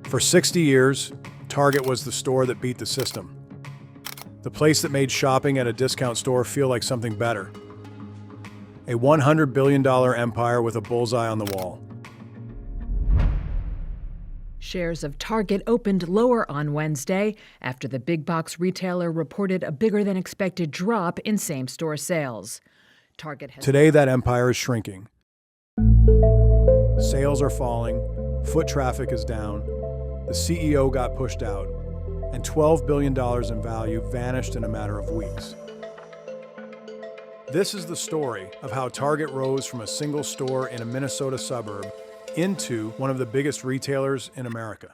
For 60 years, Target was the store that beat the system. The place that made shopping at a discount store feel like something better. A $100 billion empire with a bullseye on the wall. Shares of Target opened lower on Wednesday after the big box retailer reported a bigger than expected drop in same-store sales. Today, that empire is shrinking. Sales are falling, foot traffic is down, the CEO got pushed out, and $12 billion in value vanished in a matter of weeks. This is the story of how Target rose from a single store in a Minnesota suburb into one of the biggest retailers in America,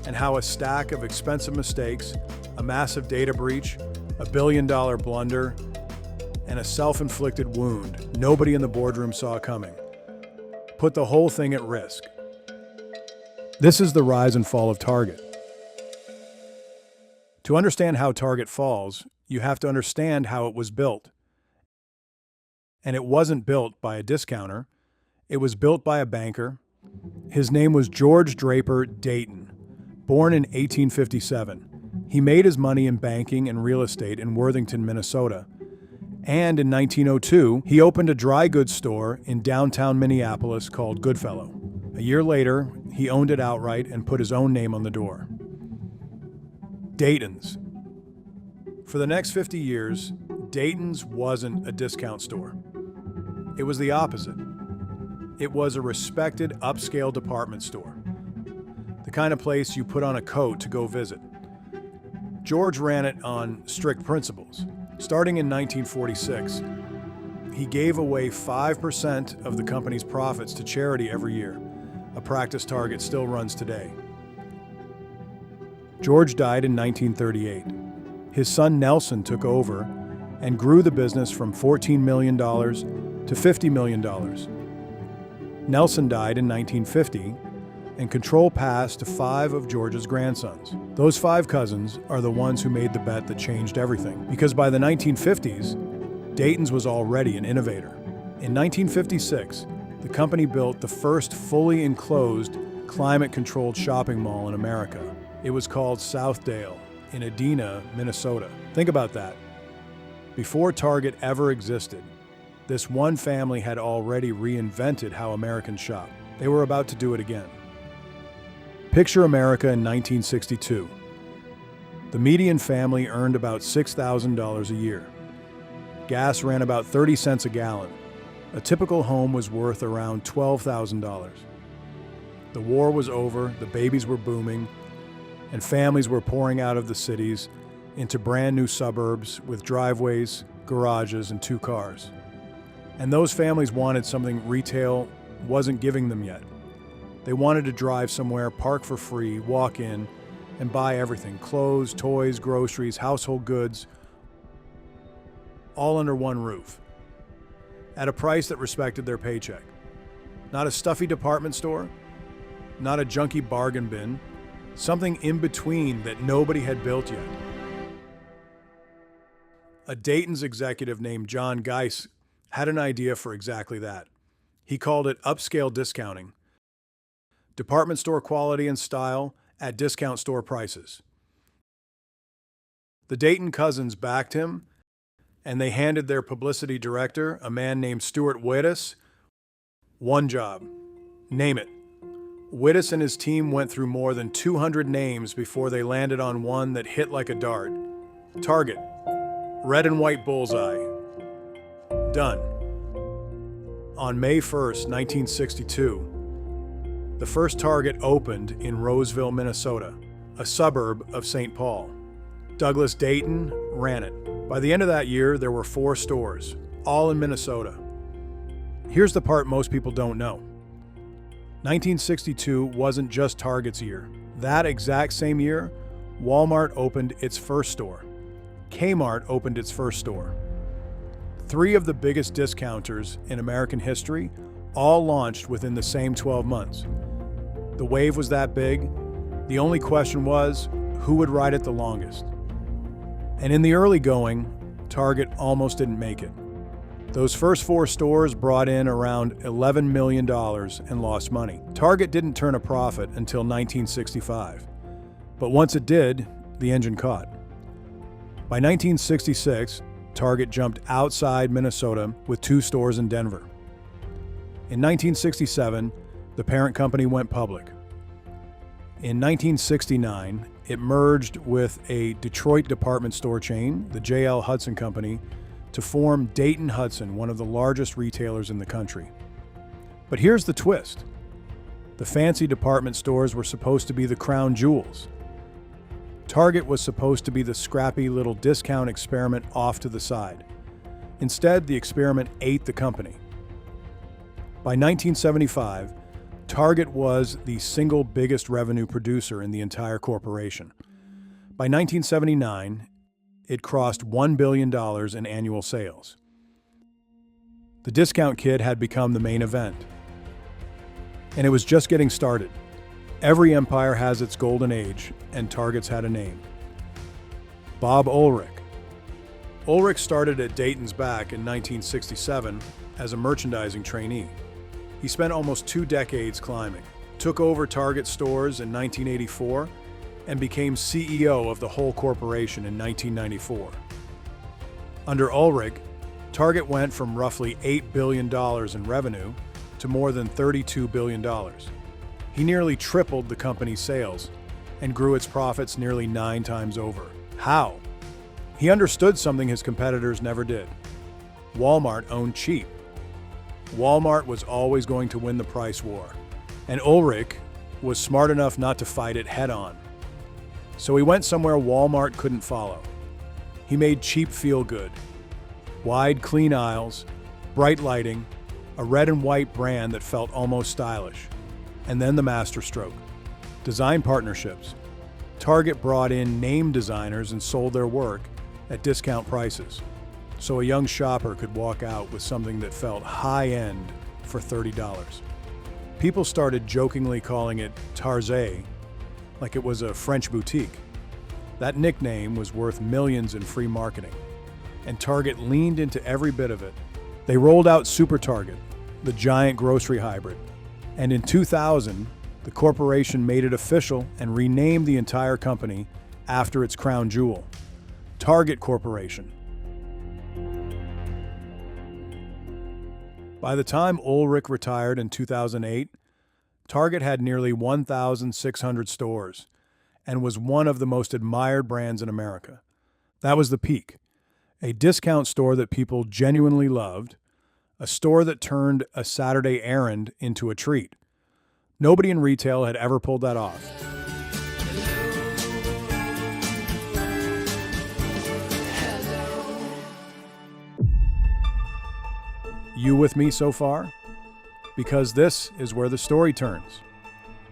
and how a stack of expensive mistakes, a massive data breach, a billion-dollar blunder, and a self-inflicted wound nobody in the boardroom saw coming put the whole thing at risk. This is the rise and fall of Target. To understand how Target falls, you have to understand how it was built. And it wasn't built by a discounter. It was built by a banker. His name was George Draper Dayton, born in 1857. He made his money in banking and real estate in Worthington, Minnesota. And in 1902, he opened a dry goods store in downtown Minneapolis called Goodfellow. A year later, he owned it outright and put his own name on the door. Dayton's. For the next 50 years, Dayton's wasn't a discount store. It was the opposite. It was a respected upscale department store. The kind of place you put on a coat to go visit. George ran it on strict principles. Starting in 1946, he gave away 5% of the company's profits to charity every year, a practice Target still runs today. George died in 1938. His son Nelson took over and grew the business from $14 million to $50 million. Nelson died in 1950, and control passed to 5 of George's grandsons. Those 5 cousins are the ones who made the bet that changed everything, because by the 1950s, Dayton's was already an innovator. In 1956, the company built the first fully enclosed, climate-controlled shopping mall in America. It was called Southdale in Edina, Minnesota. Think about that. Before Target ever existed, this one family had already reinvented how Americans shop. They were about to do it again. Picture America in 1962. The median family earned about $6,000 a year. Gas ran about 30 cents a gallon. A typical home was worth around $12,000. The war was over, the babies were booming, and families were pouring out of the cities into brand new suburbs with driveways, garages, and 2 cars. And those families wanted something retail wasn't giving them yet. They wanted to drive somewhere, park for free, walk in, and buy everything: clothes, toys, groceries, household goods, all under one roof, at a price that respected their paycheck. Not a stuffy department store, not a junky bargain bin, something in between that nobody had built yet. A Dayton's executive named John Geiss had an idea for exactly that. He called it upscale discounting. Department store quality and style at discount store prices. The Dayton cousins backed him, and they handed their publicity director, a man named Stuart Wittes, one job: name it. Wittes and his team went through more than 200 names before they landed on one that hit like a dart. Target. Red and white bullseye. Done. On May 1st, 1962, the first Target opened in Roseville, Minnesota, a suburb of St. Paul. Douglas Dayton ran it. By the end of that year, there were 4 stores, all in Minnesota. Here's the part most people don't know. 1962 wasn't just Target's year. That exact same year, Walmart opened its first store. Kmart opened its first store. 3 of the biggest discounters in American history all launched within the same 12 months. The wave was that big. The only question was, who would ride it the longest? And in the early going, Target almost didn't make it. Those first 4 stores brought in around $11 million and lost money. Target didn't turn a profit until 1965. But once it did, the engine caught. By 1966, Target jumped outside Minnesota with 2 stores in Denver. In 1967, the parent company went public. In 1969, it merged with a Detroit department store chain, the J.L. Hudson Company, to form Dayton Hudson, one of the largest retailers in the country. But here's the twist. The fancy department stores were supposed to be the crown jewels. Target was supposed to be the scrappy little discount experiment off to the side. Instead, the experiment ate the company. By 1975, Target was the single biggest revenue producer in the entire corporation. By 1979, it crossed $1 billion in annual sales. The discount kid had become the main event. And it was just getting started. Every empire has its golden age, and Target's had a name. Bob Ulrich. Ulrich started at Dayton's back in 1967 as a merchandising trainee. He spent almost 2 decades climbing, took over Target stores in 1984, and became CEO of the whole corporation in 1994. Under Ulrich, Target went from roughly $8 billion in revenue to more than $32 billion. He nearly tripled the company's sales and grew its profits nearly 9 times over. How? He understood something his competitors never did. Walmart owned cheap. Walmart was always going to win the price war, and Ulrich was smart enough not to fight it head-on. So he went somewhere Walmart couldn't follow. He made cheap feel good. Wide, clean aisles, bright lighting, a red and white brand that felt almost stylish. And then the masterstroke. Design partnerships. Target brought in name designers and sold their work at discount prices, so a young shopper could walk out with something that felt high-end for $30. People started jokingly calling it Tarzay, like it was a French boutique. That nickname was worth millions in free marketing, and Target leaned into every bit of it. They rolled out Super Target, the giant grocery hybrid, and in 2000, the corporation made it official and renamed the entire company after its crown jewel, Target Corporation. By the time Ulrich retired in 2008, Target had nearly 1,600 stores and was one of the most admired brands in America. That was the peak. A discount store that people genuinely loved, a store that turned a Saturday errand into a treat. Nobody in retail had ever pulled that off. You with me so far? Because this is where the story turns.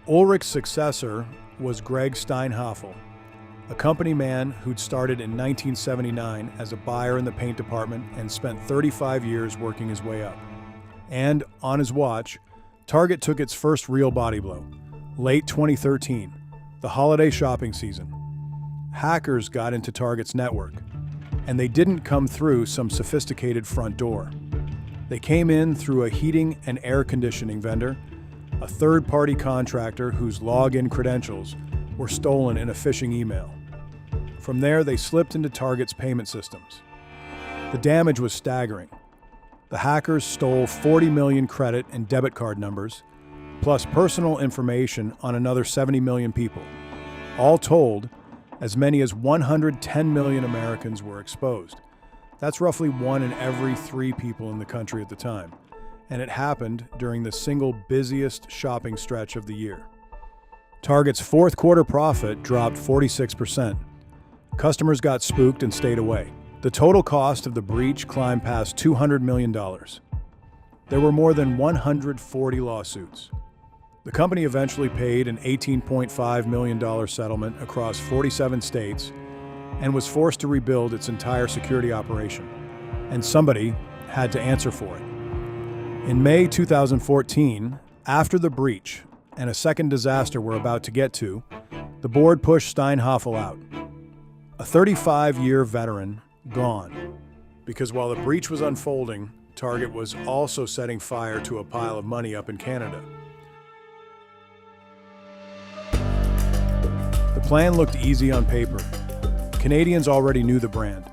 Ulrich's successor was Greg Steinhoffel, a company man who'd started in 1979 as a buyer in the paint department and spent 35 years working his way up. And on his watch, Target took its first real body blow, late 2013, the holiday shopping season. Hackers got into Target's network, and they didn't come through some sophisticated front door. They came in through a heating and air conditioning vendor, a third-party contractor whose login credentials were stolen in a phishing email. From there, they slipped into Target's payment systems. The damage was staggering. The hackers stole 40 million credit and debit card numbers, plus personal information on another 70 million people. All told, as many as 110 million Americans were exposed. That's roughly 1 in every 3 people in the country at the time, and it happened during the single busiest shopping stretch of the year. Target's fourth quarter profit dropped 46%. Customers got spooked and stayed away. The total cost of the breach climbed past $200 million. There were more than 140 lawsuits. The company eventually paid an $18.5 million settlement across 47 states and was forced to rebuild its entire security operation. And somebody had to answer for it. In May 2014, after the breach and a second disaster we're about to get to, the board pushed Steinhoffel out. A 35-year veteran gone, because while the breach was unfolding, Target was also setting fire to a pile of money up in Canada. The plan looked easy on paper. Canadians already knew the brand.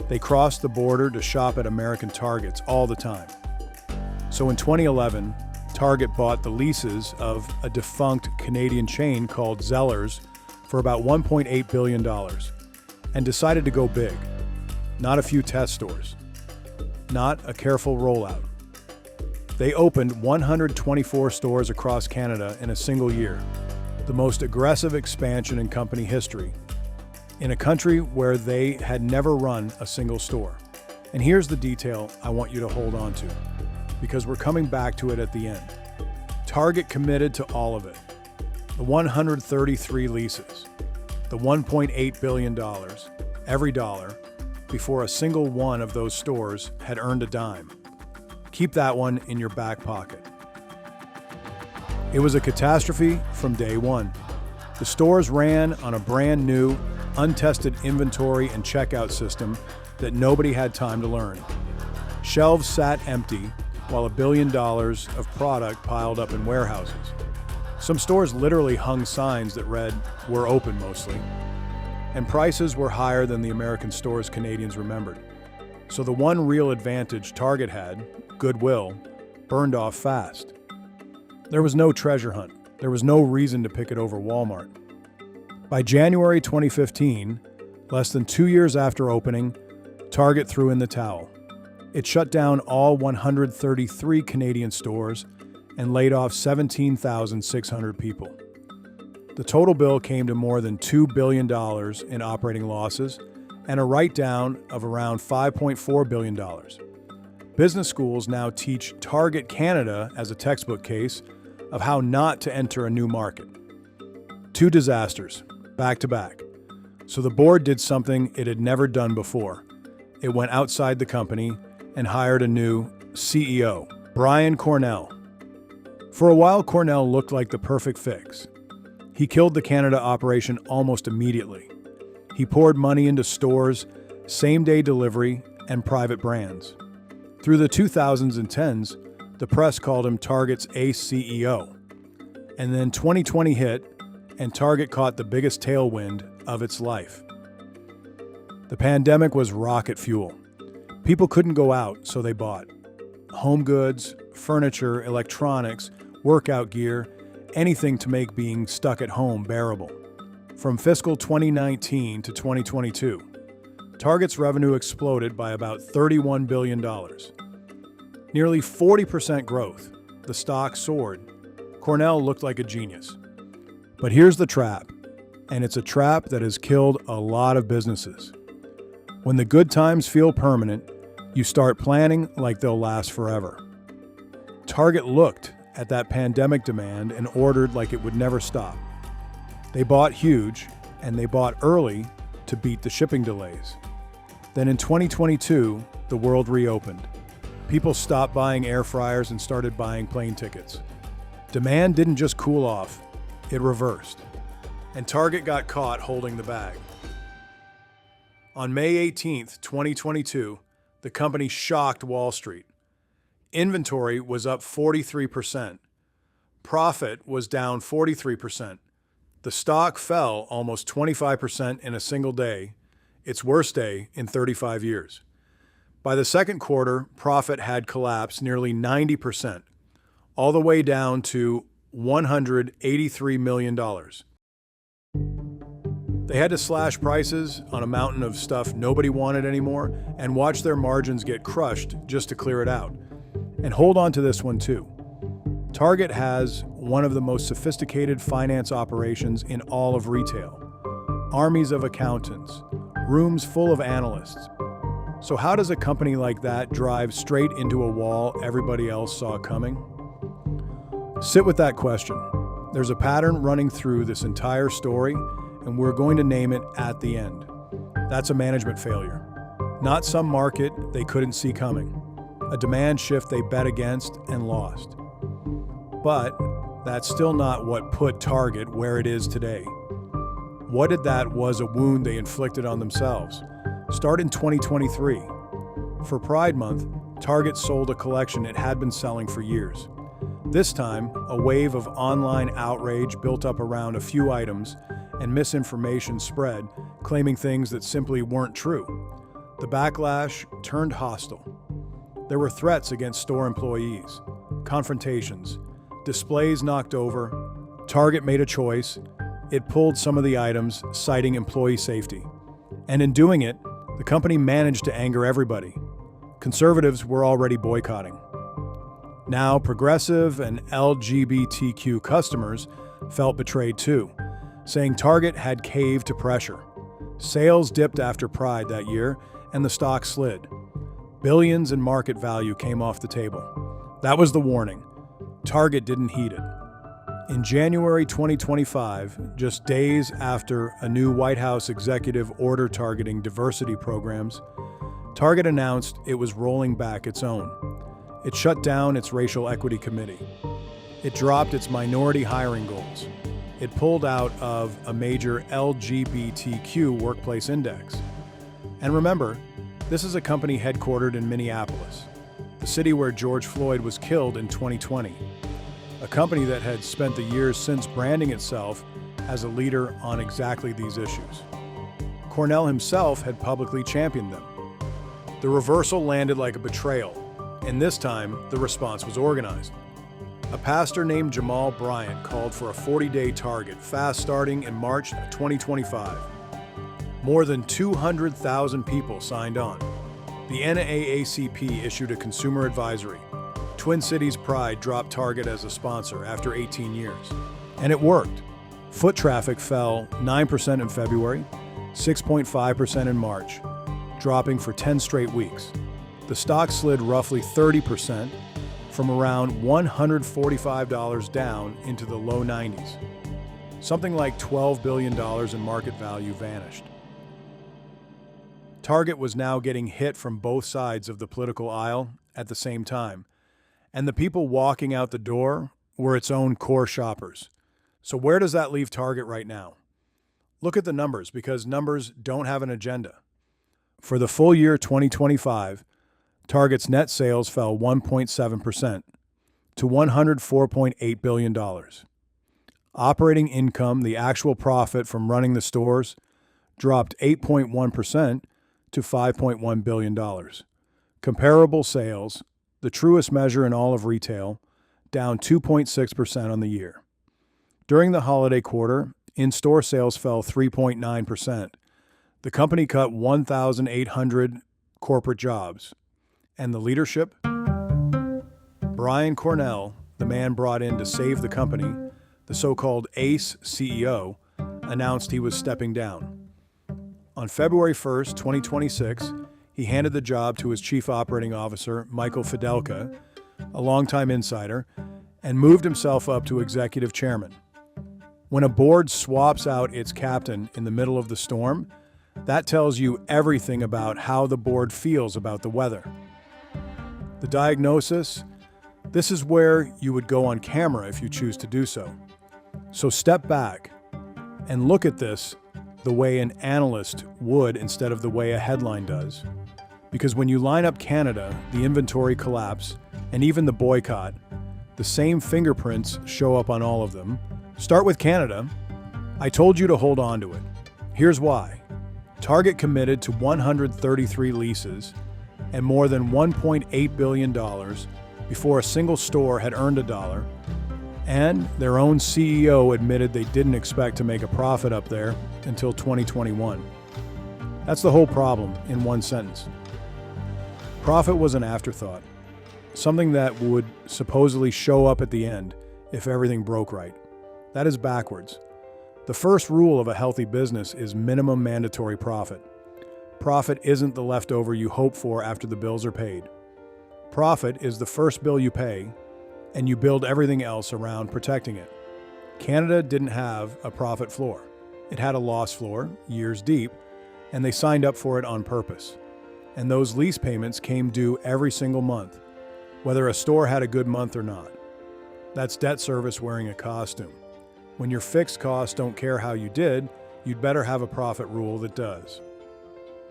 They crossed the border to shop at American Targets all the time. So in 2011, Target bought the leases of a defunct Canadian chain called Zellers for about $1.8 billion and decided to go big. Not a few test stores. Not a careful rollout. They opened 124 stores across Canada in a single year, the most aggressive expansion in company history, in a country where they had never run a single store. And here's the detail I want you to hold on to, because we're coming back to it at the end. Target committed to all of it. The 133 leases, the $1.8 billion, every dollar, before a single one of those stores had earned a dime. Keep that one in your back pocket. It was a catastrophe from day one. The stores ran on a brand new, untested inventory and checkout system that nobody had time to learn. Shelves sat empty while $1 billion of product piled up in warehouses. Some stores literally hung signs that read, "We're open mostly." And prices were higher than the American stores Canadians remembered. So the one real advantage Target had, goodwill, burned off fast. There was no treasure hunt. There was no reason to pick it over Walmart. By January 2015, less than 2 years after opening, Target threw in the towel. It shut down all 133 Canadian stores and laid off 17,600 people. The total bill came to more than $2 billion in operating losses and a write-down of around $5.4 billion. Business schools now teach Target Canada as a textbook case of how not to enter a new market. 2 disasters, back to back. So the board did something it had never done before. It went outside the company and hired a new CEO, Brian Cornell. For a while, Cornell looked like the perfect fix. He killed the Canada operation almost immediately. He poured money into stores, same-day delivery, and private brands. Through the 2000s and 10s, the press called him Target's ace CEO. And then 2020 hit, and Target caught the biggest tailwind of its life. The pandemic was rocket fuel. People couldn't go out, so they bought home goods, furniture, electronics, workout gear, anything to make being stuck at home bearable. From fiscal 2019 to 2022, Target's revenue exploded by about $31 billion. Nearly 40% growth. The stock soared. Cornell looked like a genius. But here's the trap, and it's a trap that has killed a lot of businesses. When the good times feel permanent, you start planning like they'll last forever. Target looked at that pandemic demand and ordered like it would never stop. They bought huge, and they bought early to beat the shipping delays. Then in 2022, the world reopened. People stopped buying air fryers and started buying plane tickets. Demand didn't just cool off, it reversed. And Target got caught holding the bag. On May 18th, 2022, the company shocked Wall Street. Inventory was up 43%. Profit was down 43%. The stock fell almost 25% in a single day, its worst day in 35 years. By the second quarter, profit had collapsed nearly 90%, all the way down to $183 million. They had to slash prices on a mountain of stuff nobody wanted anymore and watch their margins get crushed just to clear it out. And hold on to this one too. Target has one of the most sophisticated finance operations in all of retail. Armies of accountants, rooms full of analysts. So how does a company like that drive straight into a wall everybody else saw coming? Sit with that question. There's a pattern running through this entire story, and we're going to name it at the end. That's a management failure. Not some market they couldn't see coming. A demand shift they bet against and lost. But that's still not what put Target where it is today. What if that was a wound they inflicted on themselves? Start in 2023. For Pride Month, Target sold a collection it had been selling for years. This time, a wave of online outrage built up around a few items, and misinformation spread, claiming things that simply weren't true. The backlash turned hostile. There were threats against store employees, confrontations, displays knocked over. Target made a choice. It pulled some of the items, citing employee safety. And in doing it, the company managed to anger everybody. Conservatives were already boycotting. Now, progressive and LGBTQ customers felt betrayed too, saying Target had caved to pressure. Sales dipped after Pride that year, and the stock slid. Billions in market value came off the table. That was the warning. Target didn't heed it. In January 2025, just days after a new White House executive order targeting diversity programs, Target announced it was rolling back its own. It shut down its racial equity committee. It dropped its minority hiring goals. It pulled out of a major LGBTQ workplace index. And remember, this is a company headquartered in Minneapolis, the city where George Floyd was killed in 2020. A company that had spent the years since branding itself as a leader on exactly these issues. Cornell himself had publicly championed them. The reversal landed like a betrayal, and this time the response was organized. A pastor named Jamal Bryant called for a 40-day target, fast starting in March 2025. More than 200,000 people signed on. The NAACP issued a consumer advisory. Twin Cities Pride dropped Target as a sponsor after 18 years. And it worked. Foot traffic fell 9% in February, 6.5% in March, dropping for 10 straight weeks. The stock slid roughly 30%, from around $145 down into the low 90s. Something like $12 billion in market value vanished. Target was now getting hit from both sides of the political aisle at the same time, and the people walking out the door were its own core shoppers. So where does that leave Target right now? Look at the numbers, because numbers don't have an agenda. For the full year 2025, Target's net sales fell 1.7% to $104.8 billion. Operating income, the actual profit from running the stores, dropped 8.1% to $5.1 billion. Comparable sales, the truest measure in all of retail, down 2.6% on the year. During the holiday quarter, in-store sales fell 3.9%. The company cut 1,800 corporate jobs. And the leadership? Brian Cornell, the man brought in to save the company, the so-called ACE CEO, announced he was stepping down. On February 1st, 2026, he handed the job to his chief operating officer, Michael Fidelka, a longtime insider, and moved himself up to executive chairman. When a board swaps out its captain in the middle of the storm, that tells you everything about how the board feels about the weather. The diagnosis? This is where you would go on camera if you choose to do so. So step back and look at this the way an analyst would instead of the way a headline does. Because when you line up Canada, the inventory collapse, and even the boycott, the same fingerprints show up on all of them. Start with Canada. I told you to hold on to it. Here's why. Target committed to 133 leases and more than $1.8 billion before a single store had earned $1, and their own CEO admitted they didn't expect to make a profit up there until 2021. That's the whole problem in one sentence. Profit was an afterthought, something that would supposedly show up at the end if everything broke right. That is backwards. The first rule of a healthy business is minimum mandatory profit. Profit isn't the leftover you hope for after the bills are paid. Profit is the first bill you pay, and you build everything else around protecting it. Canada didn't have a profit floor. It had a loss floor, years deep, and they signed up for it on purpose. And those lease payments came due every single month, whether a store had a good month or not. That's debt service wearing a costume. When your fixed costs don't care how you did, you'd better have a profit rule that does.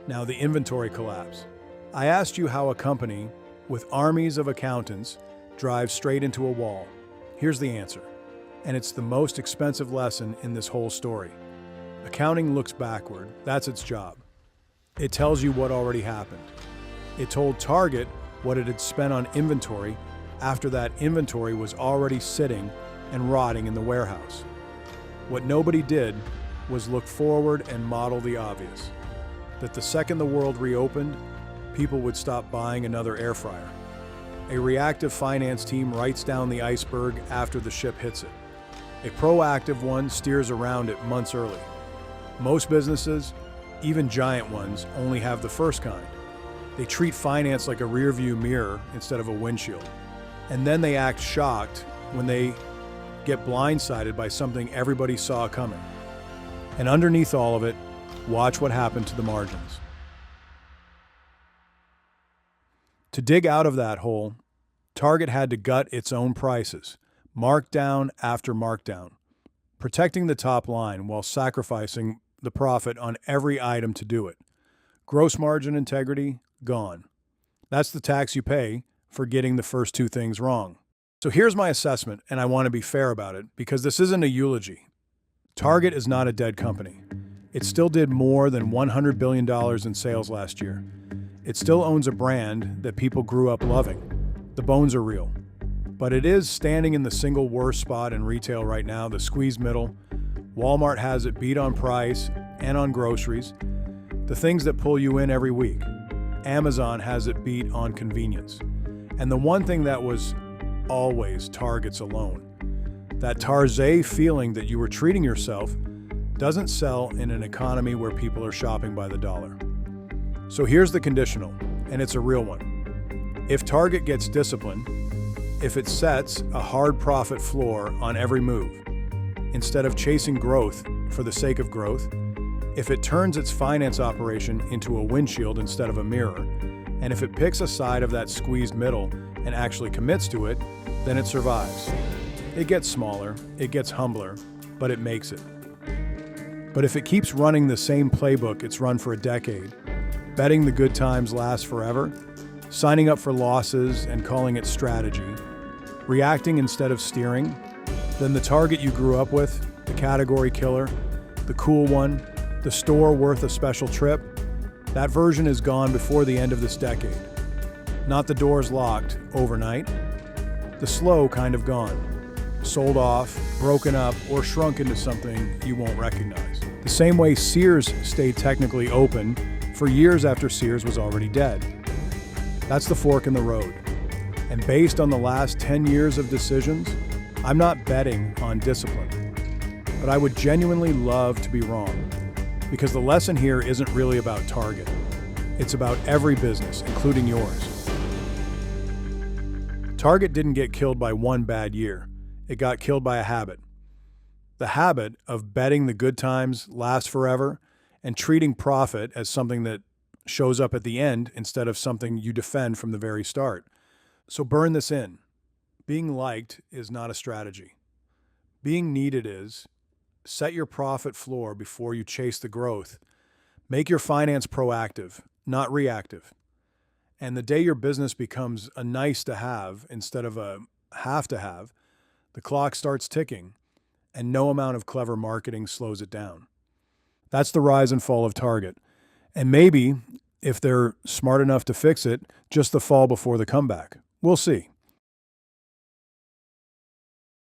Now, the inventory collapse. I asked you how a company, with armies of accountants drive straight into a wall? Here's the answer, and it's the most expensive lesson in this whole story. Accounting looks backward. That's its job. It tells you what already happened. It told Target what it had spent on inventory after that inventory was already sitting and rotting in the warehouse. What nobody did was look forward and model the obvious, that the second the world reopened, people would stop buying another air fryer. A reactive finance team writes down the iceberg after the ship hits it. A proactive one steers around it months early. Most businesses, even giant ones, only have the first kind. They treat finance like a rearview mirror instead of a windshield. And then they act shocked when they get blindsided by something everybody saw coming. And underneath all of it, watch what happened to the margins. To dig out of that hole, Target had to gut its own prices, markdown after markdown, protecting the top line while sacrificing the profit on every item to do it. Gross margin integrity, gone. That's the tax you pay for getting the first two things wrong. So here's my assessment, and I want to be fair about it because this isn't a eulogy. Target is not a dead company. It still did more than $100 billion in sales last year. It still owns a brand that people grew up loving. The bones are real. But it is standing in the single worst spot in retail right now, the squeezed middle. Walmart has it beat on price and on groceries, the things that pull you in every week. Amazon has it beat on convenience. And the one thing that was always Target's alone, that Tarzay feeling that you were treating yourself, doesn't sell in an economy where people are shopping by the dollar. So here's the conditional, and it's a real one. If Target gets disciplined, if it sets a hard profit floor on every move, instead of chasing growth for the sake of growth, if it turns its finance operation into a windshield instead of a mirror, and if it picks a side of that squeezed middle and actually commits to it, then it survives. It gets smaller, it gets humbler, but it makes it. But if it keeps running the same playbook it's run for a decade, betting the good times last forever, signing up for losses and calling it strategy, reacting instead of steering, then the Target you grew up with, the category killer, the cool one, the store worth a special trip, that version is gone before the end of this decade. Not the doors locked overnight, the slow kind of gone, sold off, broken up, or shrunk into something you won't recognize. The same way Sears stayed technically open for years after Sears was already dead. That's the fork in the road. And based on the last 10 years of decisions, I'm not betting on discipline, but I would genuinely love to be wrong, because the lesson here isn't really about Target. It's about every business, including yours. Target didn't get killed by one bad year. It got killed by a habit. The habit of betting the good times last forever and treating profit as something that shows up at the end instead of something you defend from the very start. So burn this in. Being liked is not a strategy. Being needed is. Set your profit floor before you chase the growth. Make your finance proactive, not reactive. And the day your business becomes a nice to have instead of a have to have, the clock starts ticking, and no amount of clever marketing slows it down. That's the rise and fall of Target. And maybe, if they're smart enough to fix it, just the fall before the comeback. We'll see.